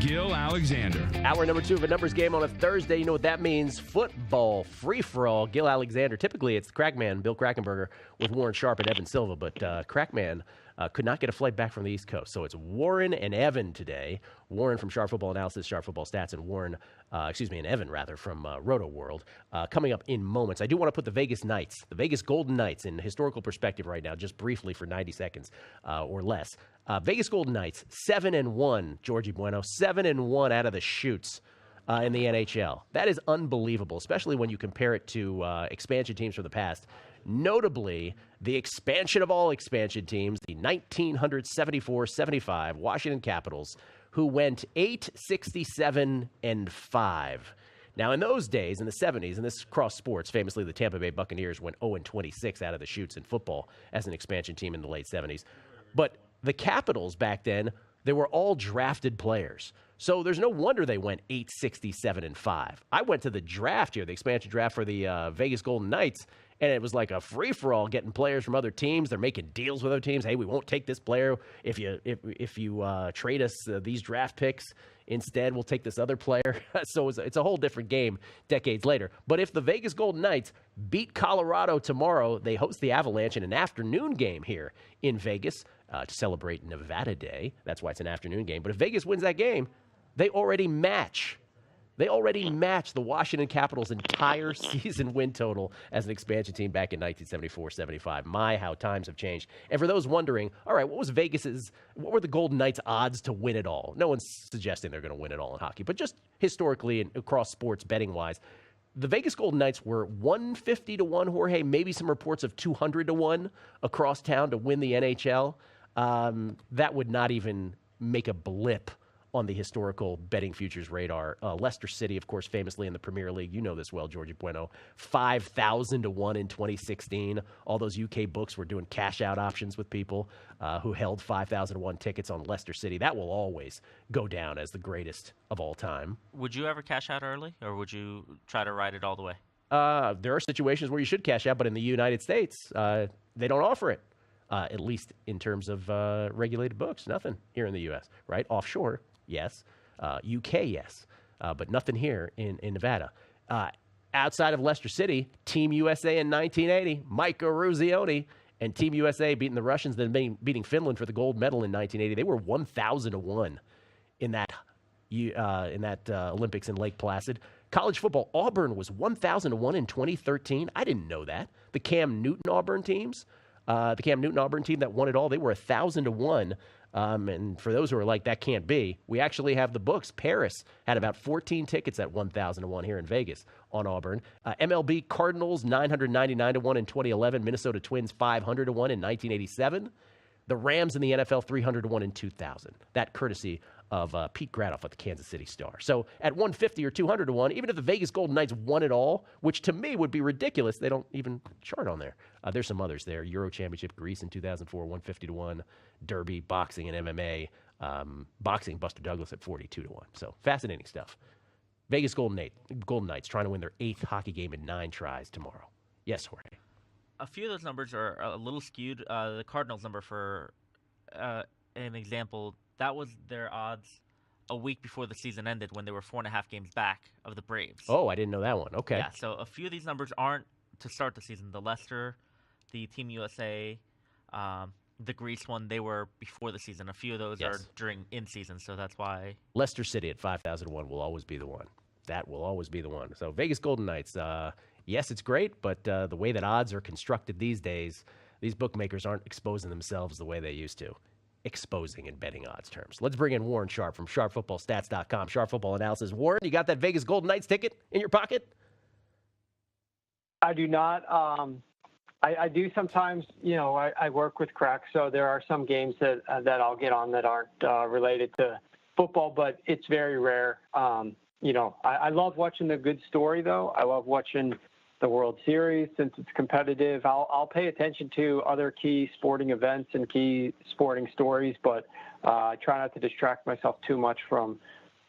Gill Alexander. Hour number 2 of a numbers game on a Thursday. You know what that means. Football, free-for-all. Gill Alexander. Typically, it's the Crackman, Bill Krackomberger, with Warren Sharp and Evan Silva. But Crackman could not get a flight back from the East Coast. So it's Warren and Evan today. Warren from Sharp Football Analysis, Sharp Football Stats, and Evan from Rotoworld. Coming up in moments. I do want to put the Vegas Knights, the Vegas Golden Knights, in historical perspective right now, just briefly for 90 seconds or less. Vegas Golden Knights, 7-1, Georgie Bueno, 7-1 out of the chutes in the NHL. That is unbelievable, especially when you compare it to expansion teams from the past. Notably, the expansion of all expansion teams, the 1974-75 Washington Capitals, who went 8-67-5. Now, in those days, in the 70s, and this cross sports, famously the Tampa Bay Buccaneers went 0-26 out of the chutes in football as an expansion team in the late 70s. But the Capitals back then, they were all drafted players. So there's no wonder they went 8-67-5. I went to the draft here, the expansion draft for the Vegas Golden Knights, and it was like a free-for-all getting players from other teams. They're making deals with other teams. Hey, we won't take this player if you trade us these draft picks. Instead, we'll take this other player. So it's a whole different game decades later. But if the Vegas Golden Knights beat Colorado tomorrow, they host the Avalanche in an afternoon game here in Vegas to celebrate Nevada Day. That's why it's an afternoon game. But if Vegas wins that game, they already match the Washington Capitals' entire season win total as an expansion team back in 1974-75. My, how times have changed. And for those wondering, all right, what were the Golden Knights' odds to win it all? No one's suggesting they're going to win it all in hockey, but just historically and across sports betting-wise, the Vegas Golden Knights were 150-1, Jorge, maybe some reports of 200-1 across town to win the NHL. That would not even make a blip on the historical betting futures radar. Leicester City, of course, famously in the Premier League. You know this well, Georgie Bueno. 5,000-1 in 2016. All those UK books were doing cash-out options with people who held 5,000-1 tickets on Leicester City. That will always go down as the greatest of all time. Would you ever cash out early, or would you try to ride it all the way? There are situations where you should cash out, but in the United States, they don't offer it, at least in terms of regulated books. Nothing here in the U.S., right? Offshore, yes. UK, yes. But nothing here in Nevada. Outside of Leicester City, Team USA in 1980, Mike Eruzione, and Team USA beating the Russians, then beating Finland for the gold medal in 1980. They were 1,000-1 in that Olympics in Lake Placid. College football, Auburn was 1,000-1 in 2013. I didn't know that. The Cam Newton-Auburn team that won it all, they were 1,000-1. And for those who are like, that can't be, we actually have the books. Paris had about 14 tickets at 1,000-1 here in Vegas on Auburn. MLB Cardinals 999-1 in 2011. Minnesota Twins 500-1 in 1987. The Rams in the NFL 300-1 in 2000. That courtesy of Pete Gradoff at the Kansas City Star. So at 150 or 200-1, even if the Vegas Golden Knights won it all, which to me would be ridiculous, they don't even chart on there. There's some others there. Euro Championship, Greece in 2004, 150-1. Derby, boxing, and MMA. Boxing, Buster Douglas at 42-1. So fascinating stuff. Vegas Golden Knights trying to win their 8th hockey game in 9 tries tomorrow. Yes, Jorge. A few of those numbers are a little skewed. The Cardinals number, for an example, that was their odds a week before the season ended when they were 4.5 games back of the Braves. Oh, I didn't know that one. Okay. Yeah, so a few of these numbers aren't to start the season. The Leicester, the Team USA, the Greece one, they were before the season. A few of those are during in-season, so that's why. Leicester City at 5,001 will always be the one. That will always be the one. So Vegas Golden Knights, yes, it's great, but the way that odds are constructed these days, these bookmakers aren't exposing themselves the way they used to. Exposing in betting odds terms. Let's bring in Warren Sharp from sharpfootballstats.com. Sharp Football Analysis. Warren, you got that Vegas Golden Knights ticket in your pocket? I do not. I do sometimes, I work with cracks, so there are some games that I'll get on that aren't related to football, but it's very rare. I love watching the good story, though. I love watching the World Series since it's competitive. I'll pay attention to other key sporting events and key sporting stories, but I try not to distract myself too much from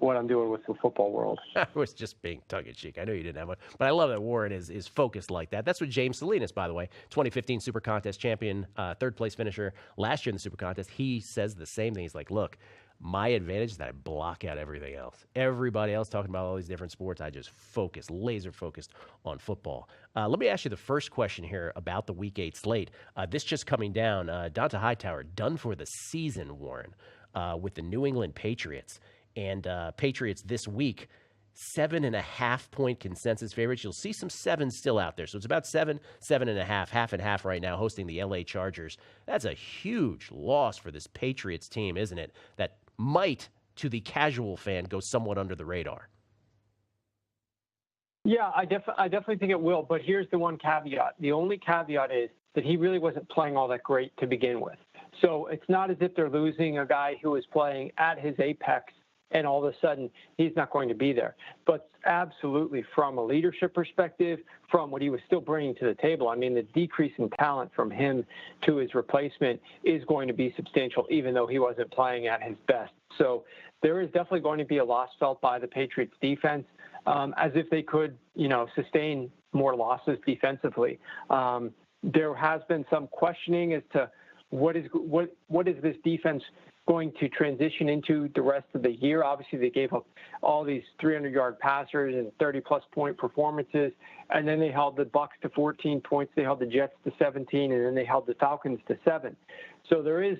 what I'm doing with the football world. I was just being tongue-in-cheek. I know you didn't have one. But I love that Warren is focused like that. That's what James Salinas, by the way, 2015 Super Contest champion, third-place finisher last year in the Super Contest. He says the same thing. He's like, look, My advantage is that I block out everything else. Everybody else talking about all these different sports, I just laser focused on football. Let me ask you the first question here about the Week 8 slate. This just coming down, Donta Hightower done for the season, Warren, with the New England Patriots. And Patriots this week, 7.5-point consensus favorites. You'll see some sevens still out there. So it's about 7.5, half and half right now, hosting the LA Chargers. That's a huge loss for this Patriots team, isn't it? That might, to the casual fan, go somewhat under the radar. Yeah, I definitely think it will. But here's the one caveat. The only caveat is that he really wasn't playing all that great to begin with. So it's not as if they're losing a guy who was playing at his apex and all of a sudden he's not going to be there. But absolutely, from a leadership perspective, from what he was still bringing to the table, I mean, the decrease in talent from him to his replacement is going to be substantial, even though he wasn't playing at his best. So there is definitely going to be a loss felt by the Patriots defense, as if they could, sustain more losses defensively. There has been some questioning as to what is this defense going to transition into the rest of the year. Obviously, they gave up all these 300-yard passers and 30-plus point performances, and then they held the Bucs to 14 points. They held the Jets to 17, and then they held the Falcons to 7. So there is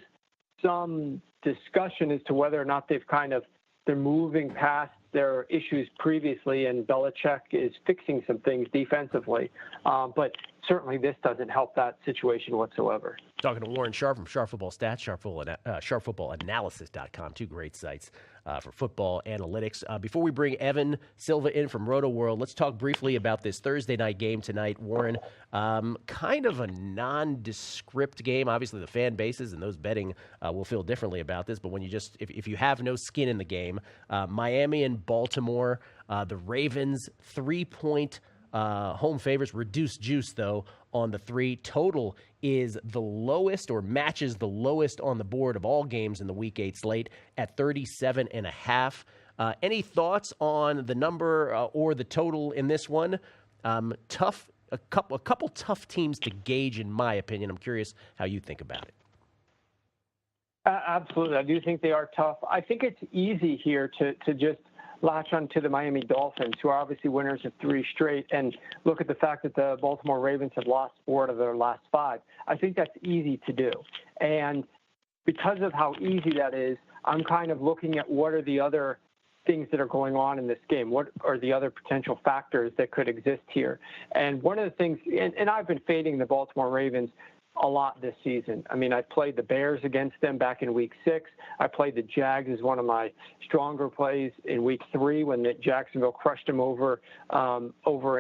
some discussion as to whether or not they're moving past their issues previously, and Belichick is fixing some things defensively. But certainly this doesn't help that situation whatsoever. Talking to Warren Sharp from Sharp Football Stats, sharpfootballanalysis.com, two great sites for football analytics. Before we bring Evan Silva in from Rotoworld, let's talk briefly about this Thursday night game tonight, Warren. Kind of a nondescript game. Obviously, the fan bases and those betting will feel differently about this, but when you if you have no skin in the game, Miami and Baltimore, the Ravens, 3-point home favorites, reduced juice, though, on the 3. Total is the lowest or matches the lowest on the board of all games in the Week 8 slate at 37.5. Any thoughts on the number or the total in this one? Tough. A couple tough teams to gauge, in my opinion. I'm curious how you think about it. Absolutely. I do think they are tough. I think it's easy here to just latch on to the Miami Dolphins, who are obviously winners of 3 straight, and look at the fact that the Baltimore Ravens have lost 4 out of their last 5. I think that's easy to do. And because of how easy that is, I'm kind of looking at what are the other things that are going on in this game. What are the other potential factors that could exist here? And one of the things, and I've been fading the Baltimore Ravens a lot this season. I mean, I played the Bears against them back in Week 6. I played the Jags as one of my stronger plays in Week 3 when Jacksonville crushed them over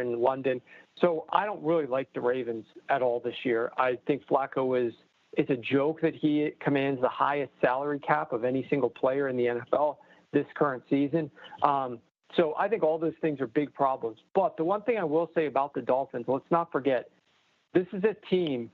in London. So I don't really like the Ravens at all this year. I think Flacco it's a joke that he commands the highest salary cap of any single player in the NFL this current season. So I think all those things are big problems. But the one thing I will say about the Dolphins, let's not forget, this is a team,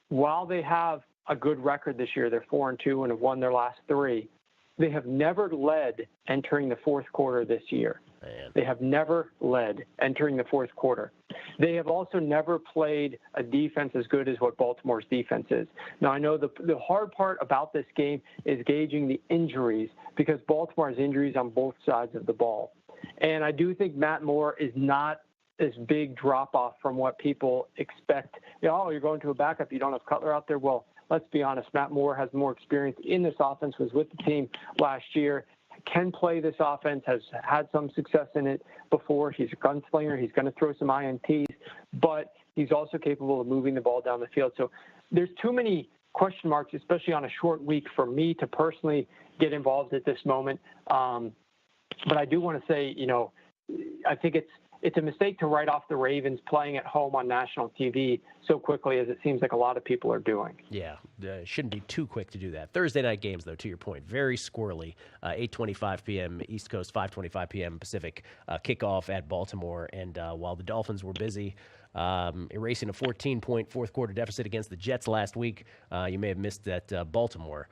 while they have a good record this year, they're 4-2 and have won their last 3, they have never led entering the fourth quarter this year. Man. They have never led entering the fourth quarter. They have also never played a defense as good as what Baltimore's defense is. Now, I know the hard part about this game is gauging the injuries, because Baltimore has injuries on both sides of the ball. And I do think Matt Moore is not this big drop-off from what people expect. You're going to a backup, you don't have Cutler out there. Well, let's be honest, Matt Moore has more experience in this offense, was with the team last year, can play this offense, has had some success in it before. He's a gunslinger. He's going to throw some INTs, but he's also capable of moving the ball down the field. So there's too many question marks, especially on a short week, for me to personally get involved at this moment. But I do want to say, I think it's a mistake to write off the Ravens playing at home on national TV so quickly, as it seems like a lot of people are doing. Yeah, shouldn't be too quick to do that. Thursday night games, though, to your point, very squirrely. 8:25 p.m. East Coast, 5:25 p.m. Pacific kickoff at Baltimore. And while the Dolphins were busy erasing a 14-point fourth-quarter deficit against the Jets last week, you may have missed that Baltimore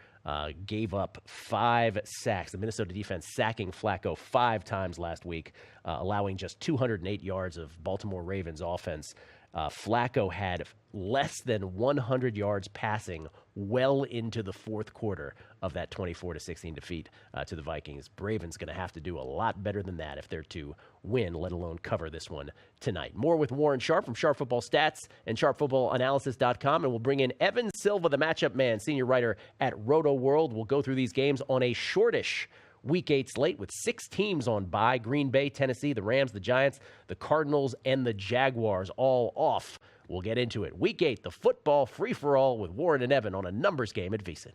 gave up 5 sacks. The Minnesota defense sacking Flacco 5 times last week, allowing just 208 yards of Baltimore Ravens offense. Flacco had less than 100 yards passing well into the fourth quarter of that 24-16 defeat to the Vikings. Braven's going to have to do a lot better than that if they're to win, let alone cover this one tonight. More with Warren Sharp from Sharp Football Stats and SharpFootballAnalysis.com, and we'll bring in Evan Silva, the matchup man, senior writer at Rotoworld. We'll go through these games on a shortish Week 8 slate with 6 teams on bye: Green Bay, Tennessee, the Rams, the Giants, the Cardinals, and the Jaguars all off. We'll get into it. Week 8, the football free-for-all with Warren and Evan on a numbers game at VSiN.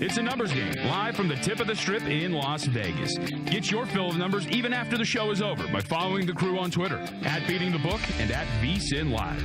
It's a numbers game, live from the tip of the strip in Las Vegas. Get your fill of numbers even after the show is over by following the crew on Twitter, @BeatingTheBook and @VSiN Live.